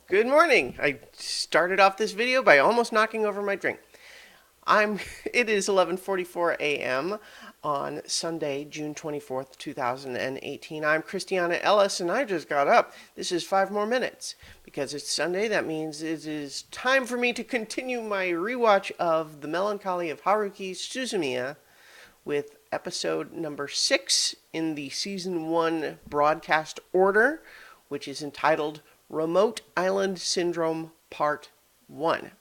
Good morning. I started off this video by almost knocking over my drink. I'm it is 11:44 a.m. on Sunday, June 24th, 2018. I'm Christiana Ellis and I just got up. This is 5 more minutes because it's Sunday. That means it is time for me to continue my rewatch of The Melancholy of Haruhi Suzumiya with episode number 6 in the season 1 broadcast order, which is entitled Remote Island Syndrome Part 1.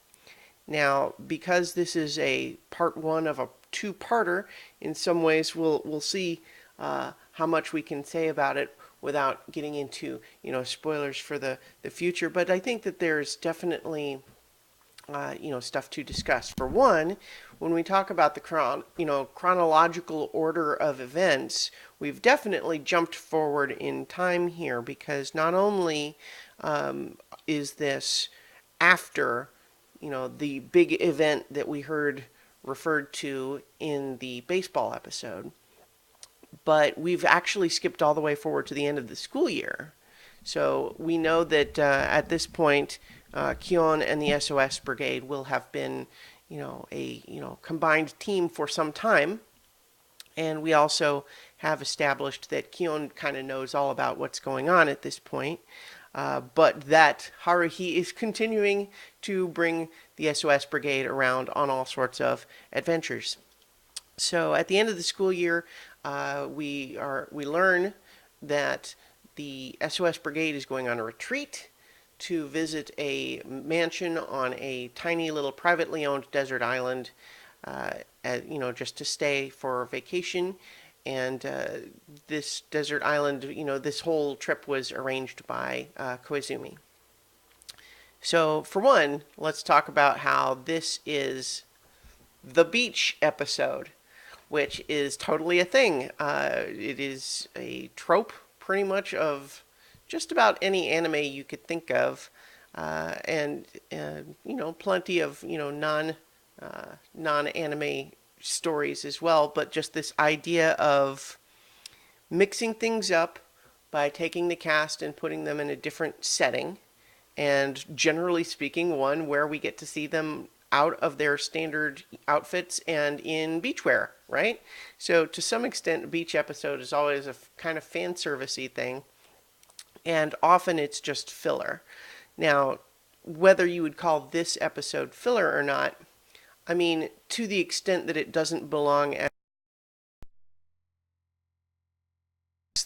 Now, because this is a part 1 of a two-parter, in some ways we'll see how much we can say about it without getting into spoilers for the future. But I think that there's definitely stuff to discuss. For one, when we talk about the chronological order of events, we've definitely jumped forward in time here because not only is this after the big event that we heard referred to in the baseball episode, but we've actually skipped all the way forward to the end of the school year. So we know that at this point, Kyon and the SOS Brigade will have been, a combined team for some time, and we also have established that Kyon kind of knows all about what's going on at this point, but that Haruhi is continuing to bring the SOS Brigade around on all sorts of adventures. So at the end of the school year, we learn that the SOS Brigade is going on a retreat to visit a mansion on a tiny little privately owned desert island, just to stay for vacation. And this desert island, this whole trip was arranged by Koizumi. So for one, let's talk about how this is the beach episode, which is totally a thing. It is a trope pretty much of just about any anime you could think of, and plenty of non-anime stories as well. But just this idea of mixing things up by taking the cast and putting them in a different setting, and generally speaking, one where we get to see them out of their standard outfits and in beachwear, right? So to some extent, a beach episode is always a kind of fan servicey thing, and often it's just filler. Now, whether you would call this episode filler or not, I mean, to the extent that it doesn't belong as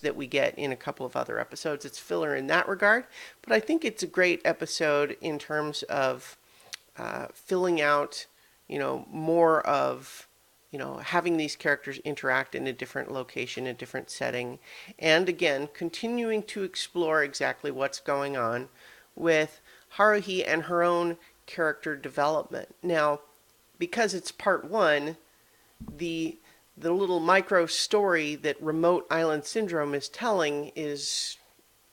that we get in a couple of other episodes, it's filler in that regard. But I think it's a great episode in terms of filling out, more of, having these characters interact in a different location, a different setting, and again, continuing to explore exactly what's going on with Haruhi and her own character development. Now, because it's part 1, the little micro story that Remote Island Syndrome is telling is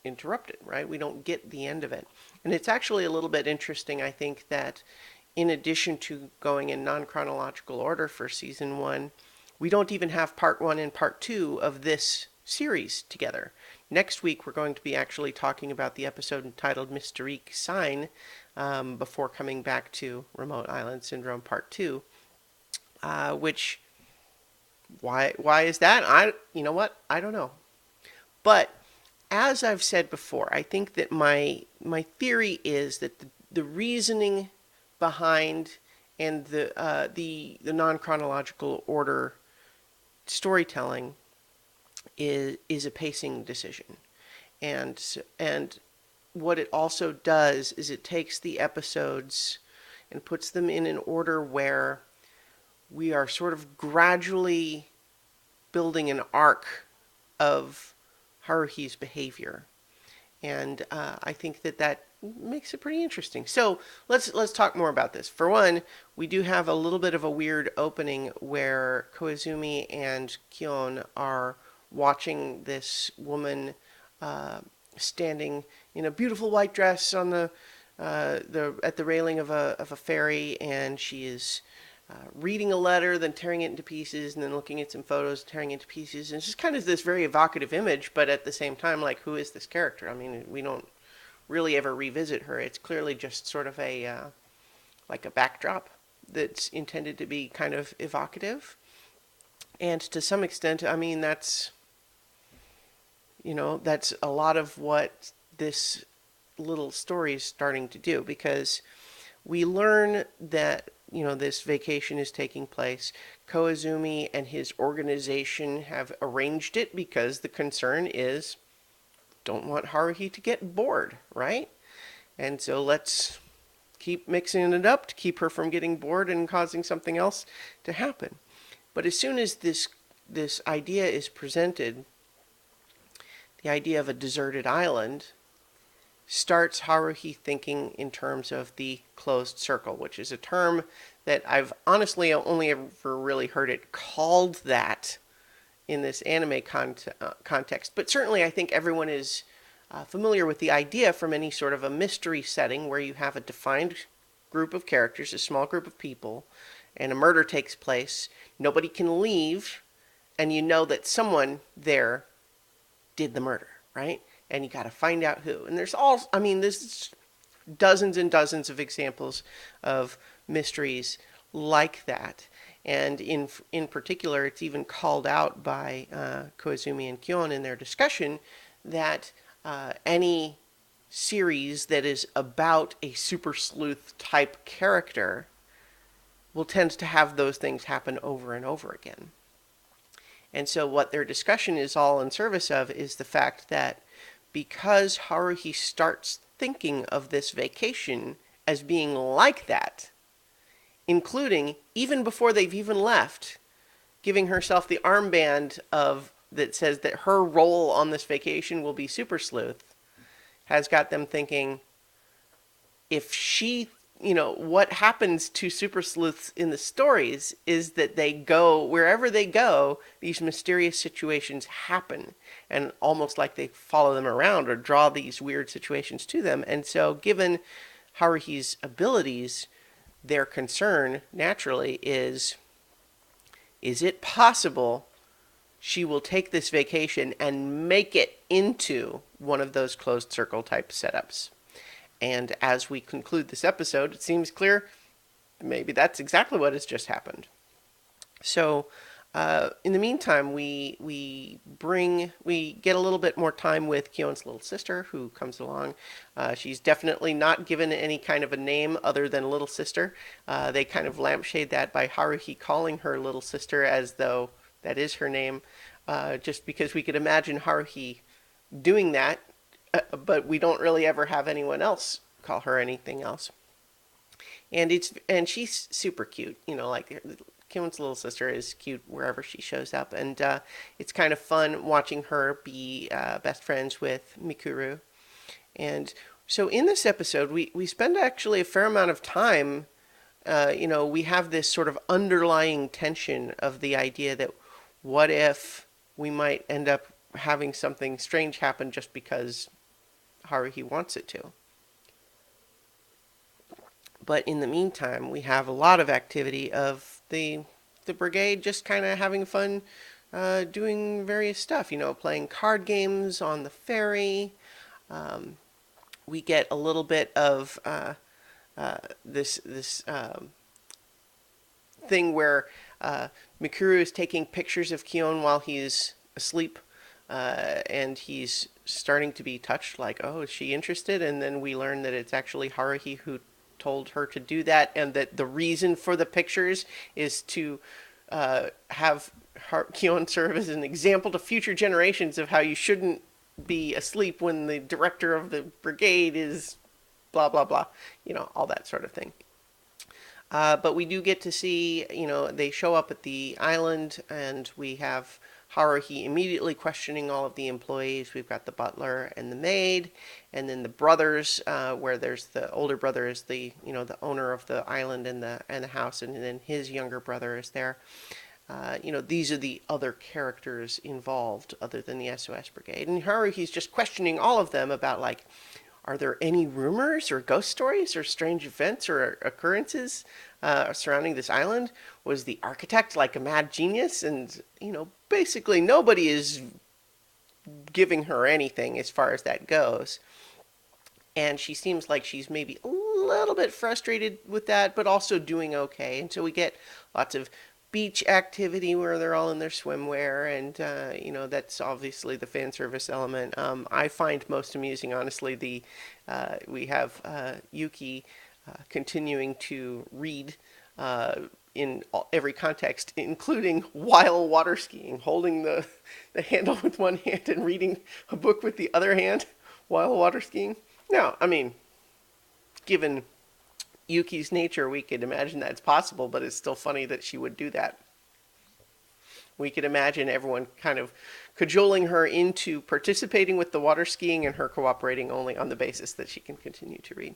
interrupted, right? We don't get the end of it. And it's actually a little bit interesting, I think, that in addition to going in non-chronological order for season 1, we don't even have part 1 and part 2 of this series together. Next week, we're going to be actually talking about the episode entitled Mysterique Sign, before coming back to Remote Island Syndrome Part 2, which, why is that? You know what? I don't know. But as I've said before, I think that my theory is that the reasoning behind and the non-chronological order storytelling is a pacing decision, and what it also does is it takes the episodes and puts them in an order where we are sort of gradually building an arc of Haruhi's behavior, and I think that makes it pretty interesting. So let's talk more about this. For one, we do have a little bit of a weird opening where Koizumi and Kyon are watching this woman standing in a beautiful white dress on at the railing of a ferry, and she is reading a letter, then tearing it into pieces, and then looking at some photos, tearing it into pieces. And it's just kind of this very evocative image, but at the same time, like, who is this character? I mean, we don't really ever revisit her. It's clearly just sort of a like a backdrop that's intended to be kind of evocative. And to some extent, I mean, that's a lot of what this little story is starting to do, because we learn that this vacation is taking place. Koizumi and his organization have arranged it because the concern is don't want Haruhi to get bored, right? And so let's keep mixing it up to keep her from getting bored and causing something else to happen. But as soon as this idea is presented, the idea of a deserted island starts Haruhi thinking in terms of the closed circle, which is a term that I've honestly only ever really heard it called that in this anime context. But certainly I think everyone is familiar with the idea from any sort of a mystery setting where you have a defined group of characters, a small group of people, and a murder takes place. Nobody can leave, and you know that someone there did the murder, right? And you got to find out who. And there's dozens and dozens of examples of mysteries like that. And in particular, it's even called out by Koizumi and Kyon in their discussion that any series that is about a super sleuth type character will tend to have those things happen over and over again. And so what their discussion is all in service of is the fact that because Haruhi starts thinking of this vacation as being like that, including, even before they've even left, giving herself the armband that says that her role on this vacation will be super sleuth, has got them thinking, if she, what happens to super sleuths in the stories is that they go, wherever they go, these mysterious situations happen. And almost like they follow them around or draw these weird situations to them. And so given Haruhi's abilities, their concern naturally is it possible she will take this vacation and make it into one of those closed circle type setups? And as we conclude this episode, it seems clear maybe that's exactly what has just happened. So in the meantime, we get a little bit more time with Kyon's little sister, who comes along. She's definitely not given any kind of a name other than little sister. They kind of lampshade that by Haruhi calling her little sister as though that is her name, just because we could imagine Haruhi doing that, but we don't really ever have anyone else call her anything else. And she's super cute, like Kim's little sister is cute wherever she shows up, and it's kind of fun watching her be best friends with Mikuru. And so in this episode, we spend actually a fair amount of time, we have this sort of underlying tension of the idea that what if we might end up having something strange happen just because Haruhi wants it to. But in the meantime, we have a lot of activity of the brigade just kind of having fun doing various stuff, playing card games on the ferry. We get a little bit of this thing where Mikuru is taking pictures of Kyon while he's asleep, and he's starting to be touched, like, oh, is she interested? And then we learn that it's actually Haruhi who told her to do that, and that the reason for the pictures is to have Kyon serve as an example to future generations of how you shouldn't be asleep when the director of the brigade is blah, blah, blah, all that sort of thing. But we do get to see, they show up at the island, and we have Haruhi immediately questioning all of the employees. We've got the butler and the maid, and then the brothers, where there's the older brother is the owner of the island and the house, and then his younger brother is there. These are the other characters involved other than the SOS Brigade, and Haruhi's just questioning all of them about, like, are there any rumors or ghost stories or strange events or occurrences surrounding this island? Was the architect like a mad genius? And, basically nobody is giving her anything as far as that goes. and she seems like she's maybe a little bit frustrated with that, but also doing okay. And so we get lots of beach activity where they're all in their swimwear, and that's obviously the fan service element. I find most amusing, honestly, the we have Yuki continuing to read in every context, including while water skiing, holding the handle with one hand and reading a book with the other hand while water skiing. Now, I mean, given Yuki's nature, we could imagine that's possible, but it's still funny that she would do that. We could imagine everyone kind of cajoling her into participating with the water skiing and her cooperating only on the basis that she can continue to read.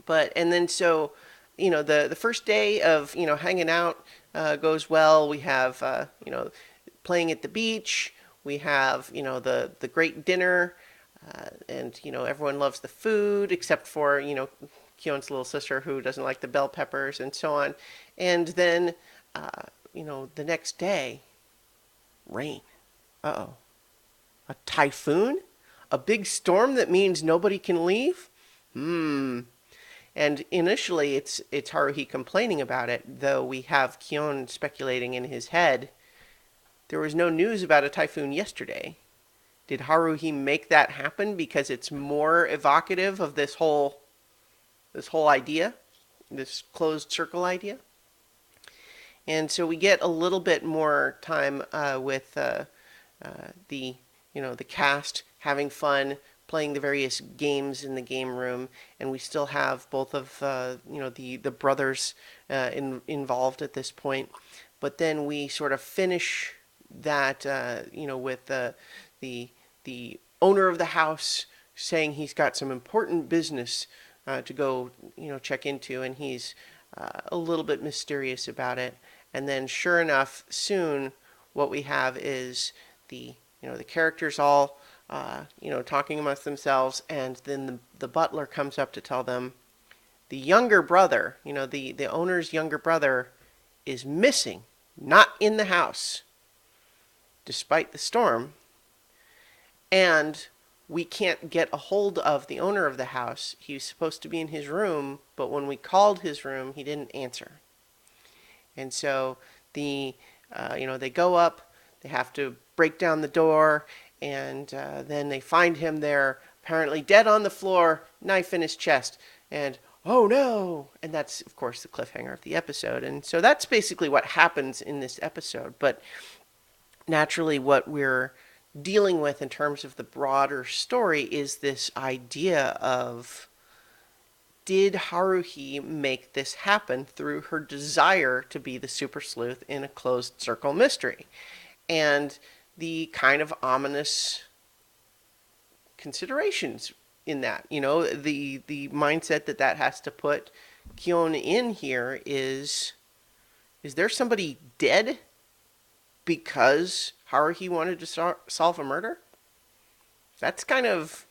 And then so, the first day of, hanging out goes well. We have, playing at the beach. We have, the great dinner. And, everyone loves the food except for, Kion's little sister who doesn't like the bell peppers and so on. And then, the next day, rain. Uh-oh. A typhoon? A big storm that means nobody can leave? And initially, it's Haruhi complaining about it, though we have Kion speculating in his head. There was no news about a typhoon yesterday. Did Haruhi make that happen because it's more evocative of this whole idea, this closed circle idea? And so we get a little bit more time with the cast having fun, playing the various games in the game room, and we still have both of the brothers involved at this point. But then we sort of finish that with the owner of the house saying he's got some important business to go check into, and he's a little bit mysterious about it. And then sure enough, soon what we have is the characters all talking amongst themselves, and then the butler comes up to tell them the younger brother, the owner's younger brother, is missing, not in the house, despite the storm. And we can't get a hold of the owner of the house. He was supposed to be in his room, but when we called his room, he didn't answer. And so they go up, they have to break down the door, and then they find him there, apparently dead on the floor, knife in his chest, and oh no! And that's, of course, the cliffhanger of the episode. And so that's basically what happens in this episode. But naturally, what we're dealing with in terms of the broader story is this idea of, did Haruhi make this happen through her desire to be the super sleuth in a closed circle mystery? And the kind of ominous considerations in that, the mindset that has to put Kion in here is there somebody dead because Haruhi wanted to solve a murder? That's kind of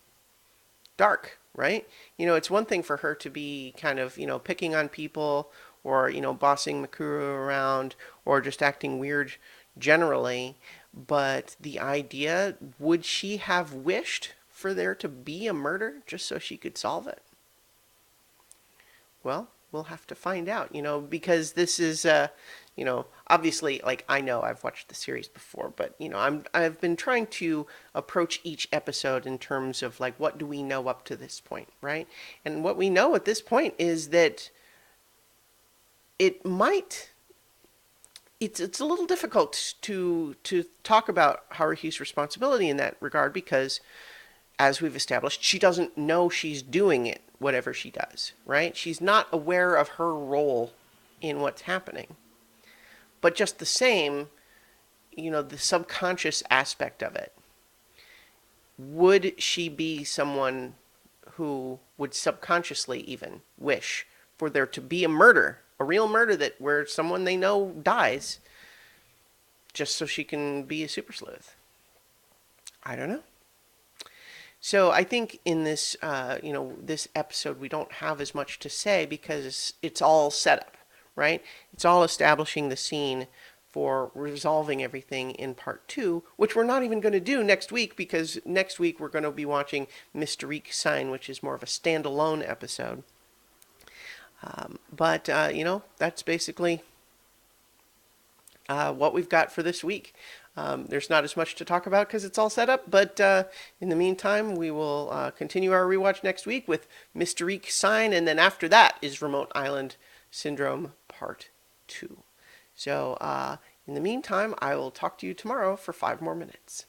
dark, right? It's one thing for her to be kind of, picking on people, or, bossing Mikuru around, or just acting weird generally. But the idea, would she have wished for there to be a murder just so she could solve it? Well, we'll have to find out, because this is, obviously, like, I know I've watched the series before, but, I've been trying to approach each episode in terms of, like, what do we know up to this point, right? And what we know at this point is that it's a little difficult to talk about Haruhi's responsibility in that regard, because, as we've established, she doesn't know she's doing it, whatever she does, right? She's not aware of her role in what's happening. But just the same, the subconscious aspect of it. Would she be someone who would subconsciously even wish for there to be a murder, a real murder where someone they know dies, just so she can be a super sleuth? I don't know. So I think in this, this episode, we don't have as much to say because it's all set up, right? It's all establishing the scene for resolving everything in part 2, which we're not even going to do next week, because next week we're going to be watching Mysterique Sign, which is more of a standalone episode. But that's basically what we've got for this week. There's not as much to talk about because it's all set up, but in the meantime, we will continue our rewatch next week with Mysterique Sign, and then after that is Remote Island Syndrome Part 2. So, in the meantime, I will talk to you tomorrow for 5 more minutes.